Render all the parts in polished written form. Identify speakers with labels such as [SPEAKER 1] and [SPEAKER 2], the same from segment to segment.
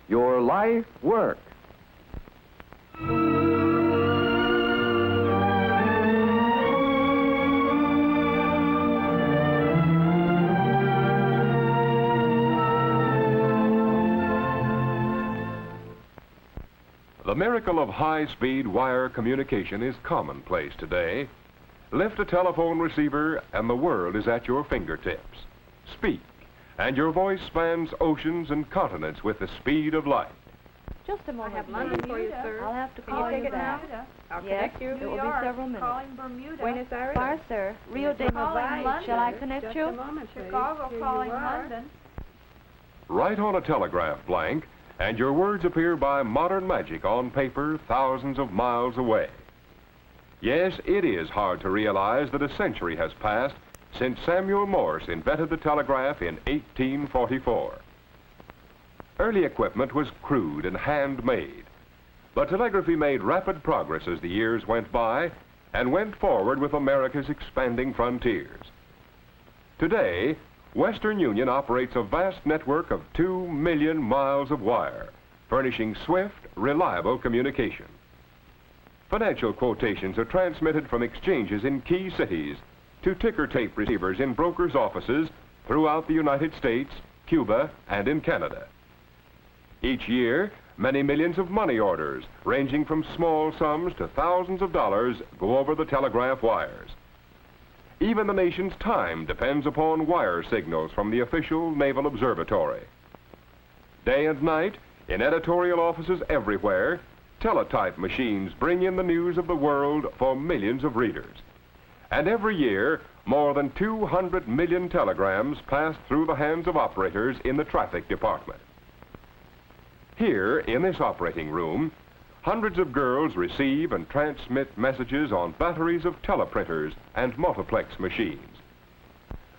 [SPEAKER 1] your life work.
[SPEAKER 2] The miracle of high-speed wire communication is commonplace today. Lift a telephone receiver and the world is at your fingertips. Speak, and your voice spans oceans and continents with the speed of light.
[SPEAKER 3] Just a moment.
[SPEAKER 4] I have London for you, sir.
[SPEAKER 3] I'll have to
[SPEAKER 4] Can
[SPEAKER 3] call
[SPEAKER 4] you take
[SPEAKER 3] you
[SPEAKER 4] it
[SPEAKER 3] back.
[SPEAKER 4] now? I'll
[SPEAKER 3] Yes,
[SPEAKER 4] connect you.
[SPEAKER 3] it will be several minutes.
[SPEAKER 4] Calling Bermuda.
[SPEAKER 3] Buenos Aires. Far, sir. Rio de Janeiro. Shall I connect
[SPEAKER 4] Just
[SPEAKER 3] you?
[SPEAKER 4] a moment, Chicago calling London.
[SPEAKER 2] Write on a telegraph blank, and your words appear by modern magic on paper thousands of miles away. Yes, it is hard to realize that a century has passed since Samuel Morse invented the telegraph in 1844. Early equipment was crude and handmade, but telegraphy made rapid progress as the years went by and went forward with America's expanding frontiers. Today, Western Union operates a vast network of 2 million miles of wire, furnishing swift, reliable communication. Financial quotations are transmitted from exchanges in key cities to ticker tape receivers in brokers' offices throughout the United States, Cuba, and in Canada. Each year, many millions of money orders, ranging from small sums to thousands of dollars, go over the telegraph wires. Even the nation's time depends upon wire signals from the official Naval Observatory. Day and night, in editorial offices everywhere, teletype machines bring in the news of the world for millions of readers. And every year, more than 200 million telegrams pass through the hands of operators in the traffic department. Here, in this operating room, hundreds of girls receive and transmit messages on batteries of teleprinters and multiplex machines.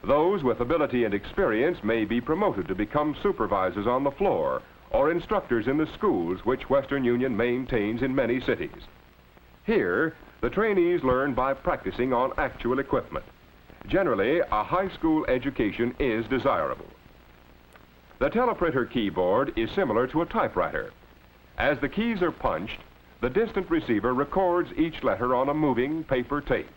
[SPEAKER 2] Those with ability and experience may be promoted to become supervisors on the floor or instructors in the schools which Western Union maintains in many cities. Here, the trainees learn by practicing on actual equipment. Generally, a high school education is desirable. The teleprinter keyboard is similar to a typewriter. As the keys are punched, the distant receiver records each letter on a moving paper tape.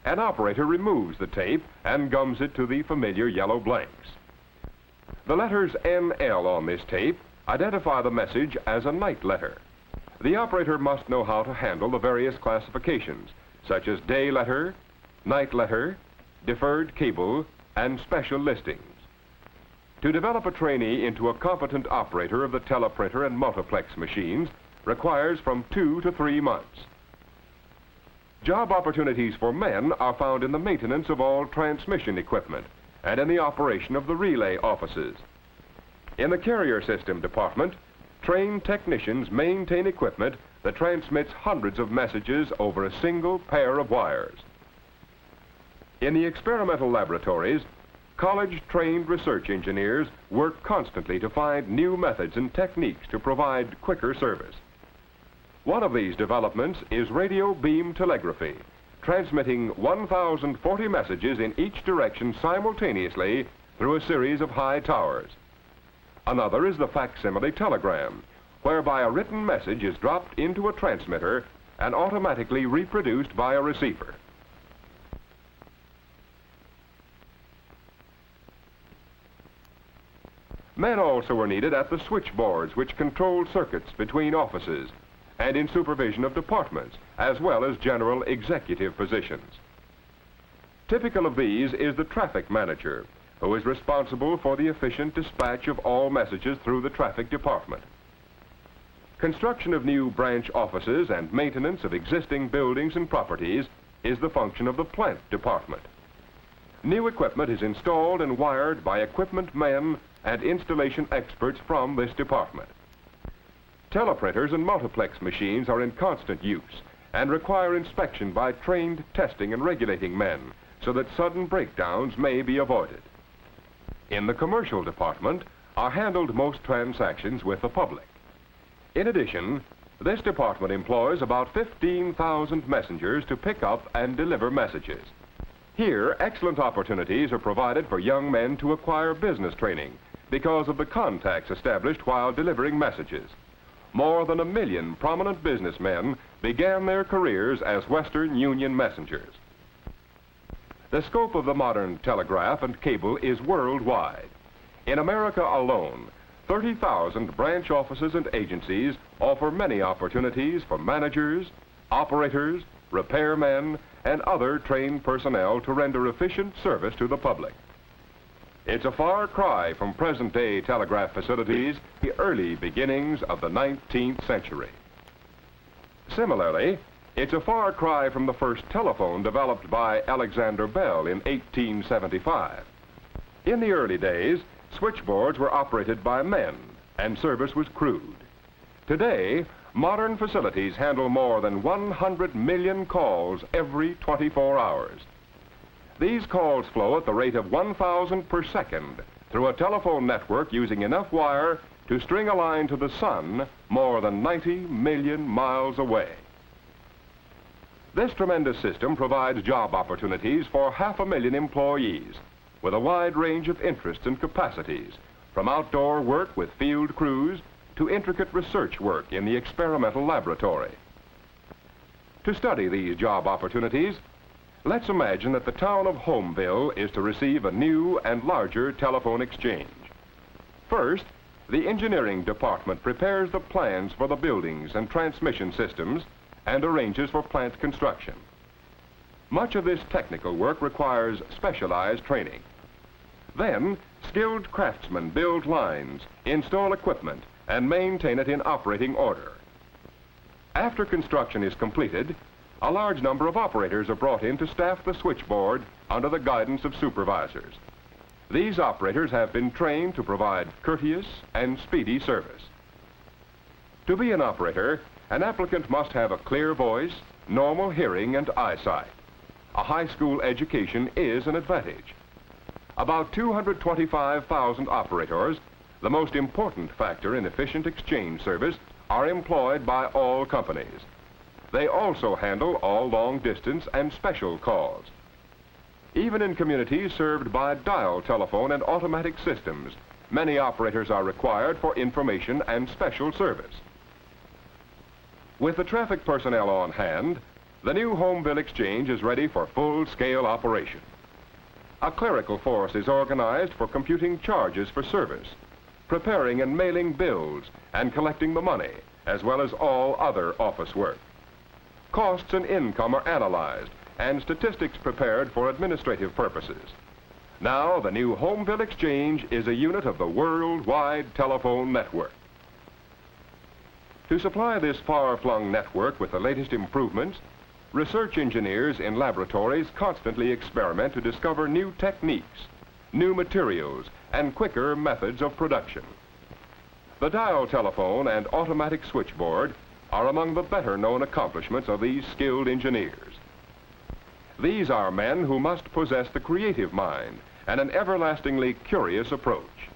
[SPEAKER 2] An operator removes the tape and gums it to the familiar yellow blanks. The letters NL on this tape identify the message as a night letter. The operator must know how to handle the various classifications, such as day letter, night letter, deferred cable, and special listings. To develop a trainee into a competent operator of the teleprinter and multiplex machines requires from 2 to 3 months. Job opportunities for men are found in the maintenance of all transmission equipment and in the operation of the relay offices. In the carrier system department, trained technicians maintain equipment that transmits hundreds of messages over a single pair of wires. In the experimental laboratories, college-trained research engineers work constantly to find new methods and techniques to provide quicker service. One of these developments is radio beam telegraphy, transmitting 1,040 messages in each direction simultaneously through a series of high towers. Another is the facsimile telegram, whereby a written message is dropped into a transmitter and automatically reproduced by a receiver. Men also are needed at the switchboards which control circuits between offices and in supervision of departments, as well as general executive positions. Typical of these is the traffic manager, who is responsible for the efficient dispatch of all messages through the traffic department. Construction of new branch offices and maintenance of existing buildings and properties is the function of the plant department. New equipment is installed and wired by equipment men and installation experts from this department. Teleprinters and multiplex machines are in constant use and require inspection by trained testing and regulating men so that sudden breakdowns may be avoided. In the commercial department are handled most transactions with the public. In addition, this department employs about 15,000 messengers to pick up and deliver messages. Here, excellent opportunities are provided for young men to acquire business training because of the contacts established while delivering messages. More than 1 million prominent businessmen began their careers as Western Union messengers. The scope of the modern telegraph and cable is worldwide. In America alone, 30,000 branch offices and agencies offer many opportunities for managers, operators, repairmen, and other trained personnel to render efficient service to the public. It's a far cry from present-day telegraph facilities, the early beginnings of the 19th century. Similarly, it's a far cry from the first telephone developed by Alexander Bell in 1875. In the early days, switchboards were operated by men, and service was crude. Today, modern facilities handle more than 100 million calls every 24 hours. These calls flow at the rate of 1,000 per second through a telephone network using enough wire to string a line to the sun more than 90 million miles away. This tremendous system provides job opportunities for 500,000 employees with a wide range of interests and capacities, from outdoor work with field crews to intricate research work in the experimental laboratory. To study these job opportunities, let's imagine that the town of Homeville is to receive a new and larger telephone exchange. First, the engineering department prepares the plans for the buildings and transmission systems and arranges for plant construction. Much of this technical work requires specialized training. Then, skilled craftsmen build lines, install equipment, and maintain it in operating order. After construction is completed, a large number of operators are brought in to staff the switchboard under the guidance of supervisors. These operators have been trained to provide courteous and speedy service. To be an operator, an applicant must have a clear voice, normal hearing, and eyesight. A high school education is an advantage. About 225,000 operators, the most important factor in efficient exchange service, are employed by all companies. They also handle all long-distance and special calls. Even in communities served by dial telephone and automatic systems, many operators are required for information and special service. With the traffic personnel on hand, the new Homeville Exchange is ready for full-scale operation. A clerical force is organized for computing charges for service, preparing and mailing bills, and collecting the money, as well as all other office work. Costs and income are analyzed, and statistics prepared for administrative purposes. Now, the new Homeville Exchange is a unit of the worldwide telephone network. To supply this far-flung network with the latest improvements, research engineers in laboratories constantly experiment to discover new techniques, new materials, and quicker methods of production. The dial telephone and automatic switchboard are among the better-known accomplishments of these skilled engineers. These are men who must possess the creative mind and an everlastingly curious approach.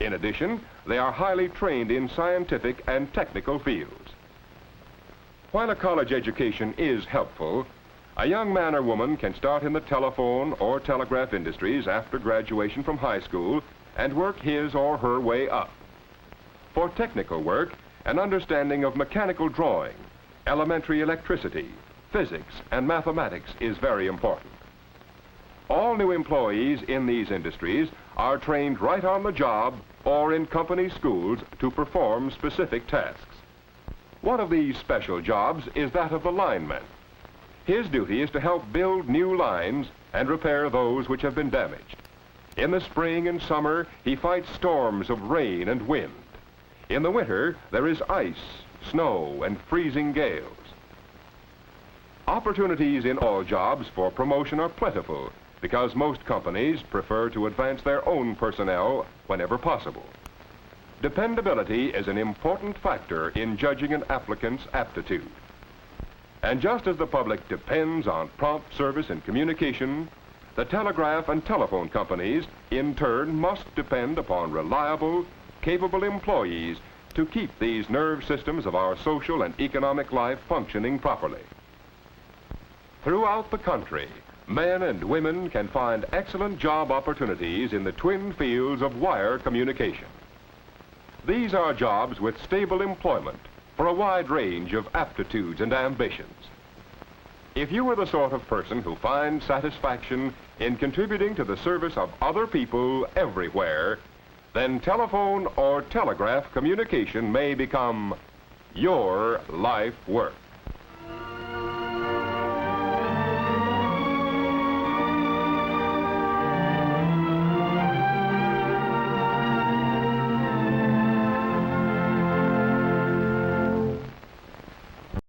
[SPEAKER 2] In addition, they are highly trained in scientific and technical fields. While a college education is helpful, a young man or woman can start in the telephone or telegraph industries after graduation from high school and work his or her way up. For technical work, an understanding of mechanical drawing, elementary electricity, physics, and mathematics is very important. All new employees in these industries are trained right on the job or in company schools to perform specific tasks. One of these special jobs is that of the lineman. His duty is to help build new lines and repair those which have been damaged. In the spring and summer, he fights storms of rain and wind. In the winter, there is ice, snow, and freezing gales. Opportunities in all jobs for promotion are plentiful because most companies prefer to advance their own personnel whenever possible. Dependability is an important factor in judging an applicant's aptitude. And just as the public depends on prompt service and communication, the telegraph and telephone companies, in turn, must depend upon reliable, capable employees to keep these nerve systems of our social and economic life functioning properly. Throughout the country, Men and women can find excellent job opportunities in the twin fields of wire communication. These are jobs with stable employment for a wide range of aptitudes and ambitions. If you are the sort of person who finds satisfaction in contributing to the service of other people everywhere, then telephone or telegraph communication may become your life work.